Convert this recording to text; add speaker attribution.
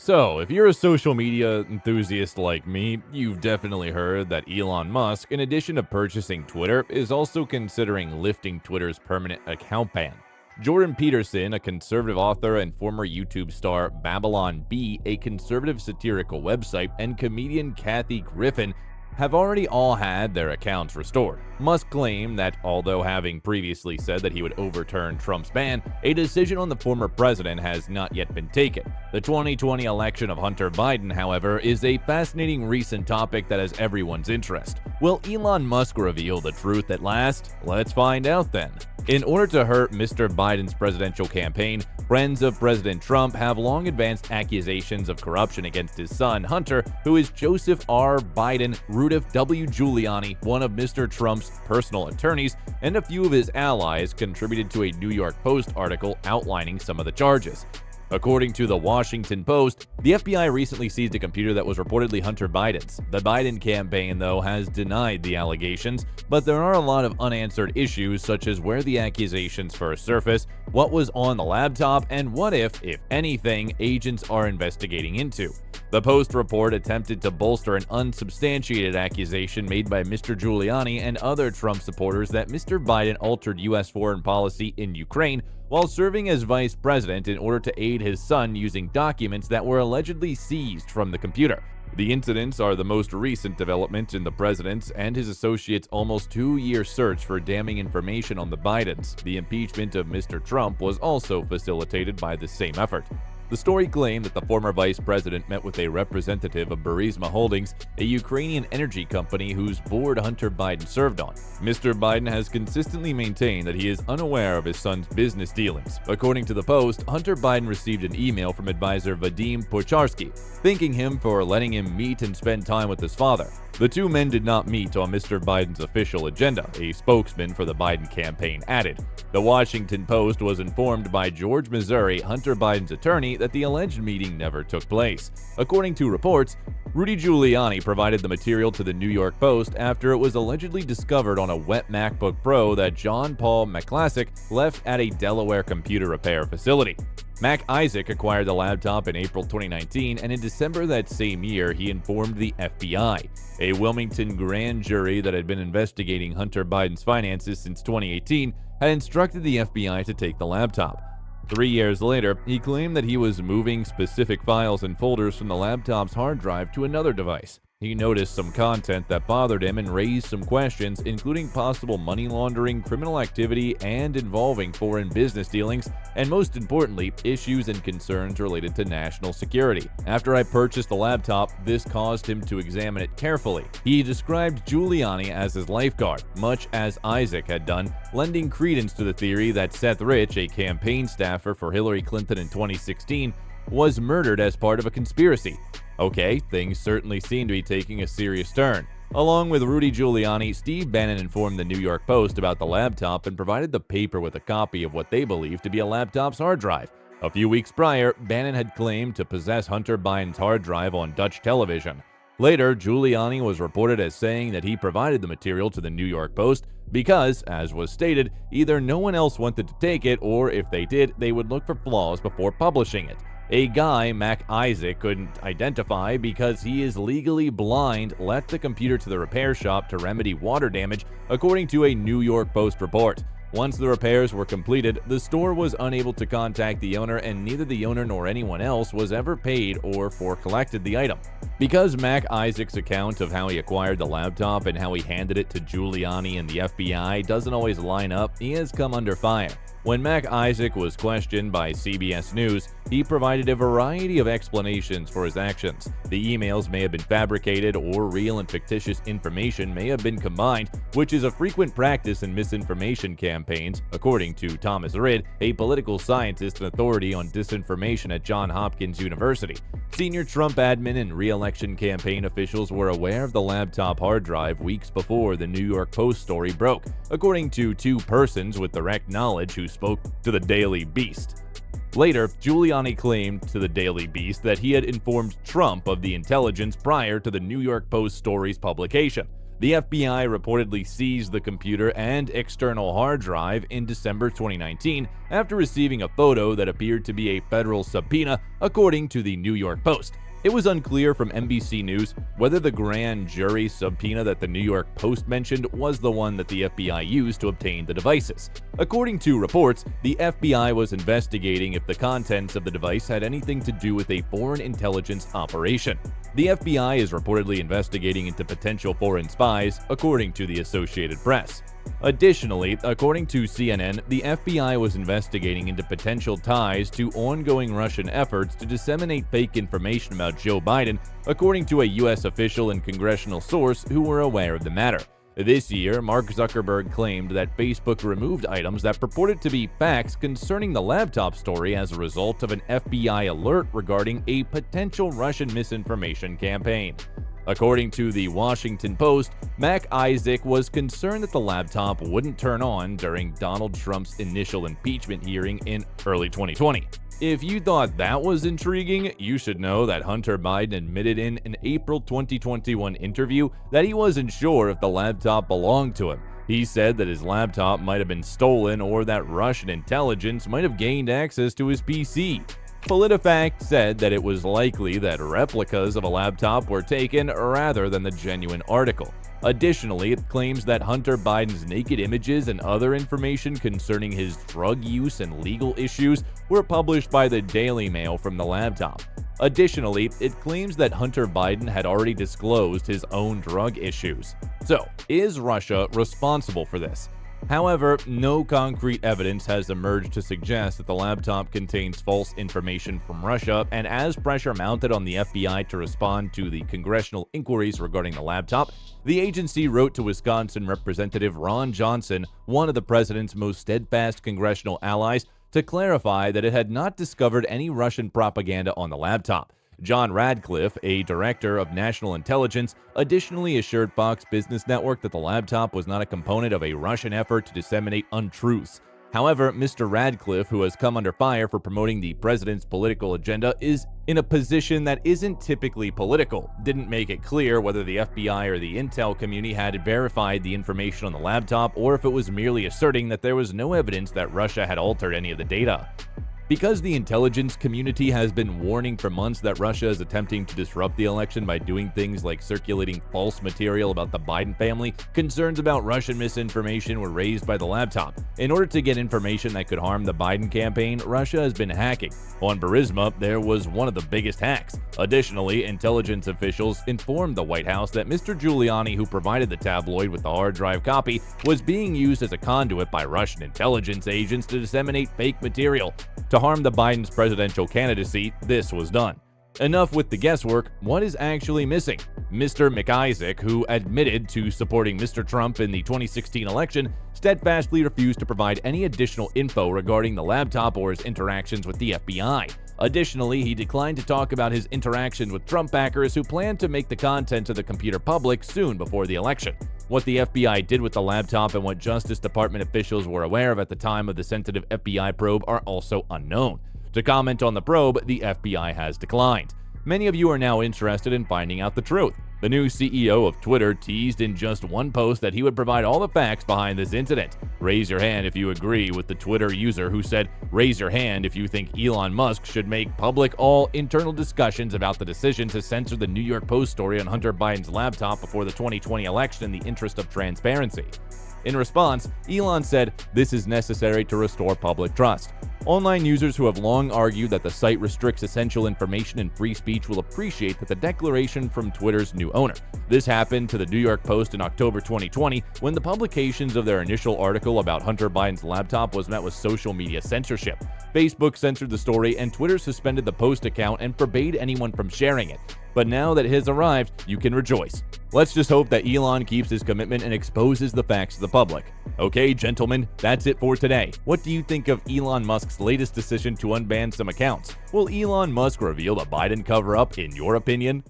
Speaker 1: So, if you're a social media enthusiast like me, you've definitely heard that Elon Musk, in addition to purchasing Twitter, is also considering lifting Twitter's permanent account ban. Jordan Peterson, a conservative author, and former YouTube star Babylon Bee, a conservative satirical website, and comedian Kathy Griffin have already all had their accounts restored. Musk claimed that although having previously said that he would overturn Trump's ban, a decision on the former president has not yet been taken. The 2020 election of Hunter Biden, however, is a fascinating recent topic that has everyone's interest. Will Elon Musk reveal the truth at last? Let's find out then. In order to hurt Mr. Biden's presidential campaign, friends of President Trump have long advanced accusations of corruption against his son, Hunter, who is Joseph R. Biden, Rudolph W. Giuliani, one of Mr. Trump's personal attorneys, and a few of his allies contributed to a New York Post article outlining some of the charges. According to the Washington Post, the FBI recently seized a computer that was reportedly Hunter Biden's. The Biden campaign, though, has denied the allegations, but there are a lot of unanswered issues such as where the accusations first surfaced, what was on the laptop, and what if anything, agents are investigating into. The Post report attempted to bolster an unsubstantiated accusation made by Mr. Giuliani and other Trump supporters that Mr. Biden altered U.S. foreign policy in Ukraine while serving as vice president in order to aid his son using documents that were allegedly seized from the computer. The incidents are the most recent development in the president's and his associates' almost 2-year search for damning information on the Bidens. The impeachment of Mr. Trump was also facilitated by the same effort. The story claimed that the former vice president met with a representative of Burisma Holdings, a Ukrainian energy company whose board Hunter Biden served on. Mr. Biden has consistently maintained that he is unaware of his son's business dealings. According to the Post, Hunter Biden received an email from advisor Vadim Pocharsky, thanking him for letting him meet and spend time with his father. The two men did not meet on Mr. Biden's official agenda, a spokesman for the Biden campaign added. The Washington Post was informed by George Missouri, Hunter Biden's attorney, that the alleged meeting never took place. According to reports, Rudy Giuliani provided the material to the New York Post after it was allegedly discovered on a wet MacBook Pro that John Paul McClassic left at a Delaware computer repair facility. Mac Isaac acquired the laptop in April 2019, and in December that same year, he informed the FBI. A Wilmington grand jury that had been investigating Hunter Biden's finances since 2018 had instructed the FBI to take the laptop. 3 years later, he claimed that he was moving specific files and folders from the laptop's hard drive to another device. He noticed some content that bothered him and raised some questions, including possible money laundering, criminal activity, and involving foreign business dealings, and most importantly, issues and concerns related to national security. After I purchased the laptop, this caused him to examine it carefully. He described Giuliani as his lifeguard, much as Isaac had done, lending credence to the theory that Seth Rich, a campaign staffer for Hillary Clinton in 2016, was murdered as part of a conspiracy. Okay, things certainly seem to be taking a serious turn. Along with Rudy Giuliani, Steve Bannon informed the New York Post about the laptop and provided the paper with a copy of what they believed to be a laptop's hard drive. A few weeks prior, Bannon had claimed to possess Hunter Biden's hard drive on Dutch television. Later, Giuliani was reported as saying that he provided the material to the New York Post because, as was stated, either no one else wanted to take it or if they did, they would look for flaws before publishing it. A guy Mac Isaac couldn't identify because he is legally blind left the computer to the repair shop to remedy water damage, according to a New York Post report. Once the repairs were completed, the store was unable to contact the owner, and neither the owner nor anyone else was ever paid or collected the item. Because Mac Isaac's account of how he acquired the laptop and how he handed it to Giuliani and the FBI doesn't always line up, he has come under fire. When Mac Isaac was questioned by CBS News, he provided a variety of explanations for his actions. The emails may have been fabricated, or real and fictitious information may have been combined, which is a frequent practice in misinformation campaigns, according to Thomas Rid, a political scientist and authority on disinformation at Johns Hopkins University. Senior Trump admin and re-election campaign officials were aware of the laptop hard drive weeks before the New York Post story broke, according to two persons with direct knowledge who spoke to the Daily Beast. Later, Giuliani claimed to the Daily Beast that he had informed Trump of the intelligence prior to the New York Post story's publication. The FBI reportedly seized the computer and external hard drive in December 2019 after receiving a photo that appeared to be a federal subpoena, according to the New York Post. It was unclear from NBC News whether the grand jury subpoena that the New York Post mentioned was the one that the FBI used to obtain the devices. According to reports, the FBI was investigating if the contents of the device had anything to do with a foreign intelligence operation. The FBI is reportedly investigating into potential foreign spies, according to the Associated Press. Additionally, according to CNN, the FBI was investigating into potential ties to ongoing Russian efforts to disseminate fake information about Joe Biden, according to a U.S. official and congressional source who were aware of the matter. This year, Mark Zuckerberg claimed that Facebook removed items that purported to be facts concerning the laptop story as a result of an FBI alert regarding a potential Russian misinformation campaign. According to the Washington Post, Mac Isaac was concerned that the laptop wouldn't turn on during Donald Trump's initial impeachment hearing in early 2020. If you thought that was intriguing, you should know that Hunter Biden admitted in an April 2021 interview that he wasn't sure if the laptop belonged to him. He said that his laptop might have been stolen or that Russian intelligence might have gained access to his PC. PolitiFact said that it was likely that replicas of a laptop were taken rather than the genuine article. Additionally, it claims that Hunter Biden's naked images and other information concerning his drug use and legal issues were published by the Daily Mail from the laptop. Additionally, it claims that Hunter Biden had already disclosed his own drug issues. So, is Russia responsible for this? However, no concrete evidence has emerged to suggest that the laptop contains false information from Russia, and as pressure mounted on the FBI to respond to the congressional inquiries regarding the laptop, the agency wrote to Wisconsin Representative Ron Johnson, one of the president's most steadfast congressional allies, to clarify that it had not discovered any Russian propaganda on the laptop. John Radcliffe, a director of national intelligence, additionally assured Fox Business Network that the laptop was not a component of a Russian effort to disseminate untruths. However, Mr. Radcliffe, who has come under fire for promoting the president's political agenda, is in a position that isn't typically political. Didn't make it clear whether the FBI or the intel community had verified the information on the laptop or if it was merely asserting that there was no evidence that Russia had altered any of the data. Because the intelligence community has been warning for months that Russia is attempting to disrupt the election by doing things like circulating false material about the Biden family, concerns about Russian misinformation were raised by the laptop. In order to get information that could harm the Biden campaign, Russia has been hacking. On Burisma, there was one of the biggest hacks. Additionally, intelligence officials informed the White House that Mr. Giuliani, who provided the tabloid with the hard drive copy, was being used as a conduit by Russian intelligence agents to disseminate fake material. To harm the Biden's presidential candidacy, this was done. Enough with the guesswork. What is actually missing? Mr. McIsaac, who admitted to supporting Mr. Trump in the 2016 election, steadfastly refused to provide any additional info regarding the laptop or his interactions with the FBI. Additionally, he declined to talk about his interactions with Trump backers who plan to make the contents of the computer public soon before the election. What the FBI did with the laptop and what Justice Department officials were aware of at the time of the sensitive FBI probe are also unknown. To comment on the probe, the FBI has declined. Many of you are now interested in finding out the truth. The new CEO of Twitter teased in just one post that he would provide all the facts behind this incident. Raise your hand if you agree with the Twitter user who said, "Raise your hand if you think Elon Musk should make public all internal discussions about the decision to censor the New York Post story on Hunter Biden's laptop before the 2020 election in the interest of transparency." In response, Elon said, "This is necessary to restore public trust." Online users who have long argued that the site restricts essential information and free speech will appreciate that the declaration from Twitter's new owner. This happened to the New York Post in October 2020 when the publications of their initial article about Hunter Biden's laptop was met with social media censorship. Facebook censored the story and Twitter suspended the Post account and forbade anyone from sharing it. But now that it has arrived, you can rejoice. Let's just hope that Elon keeps his commitment and exposes the facts to the public. Okay, gentlemen, that's it for today. What do you think of Elon Musk's latest decision to unban some accounts? Will Elon Musk reveal the Biden cover-up in your opinion?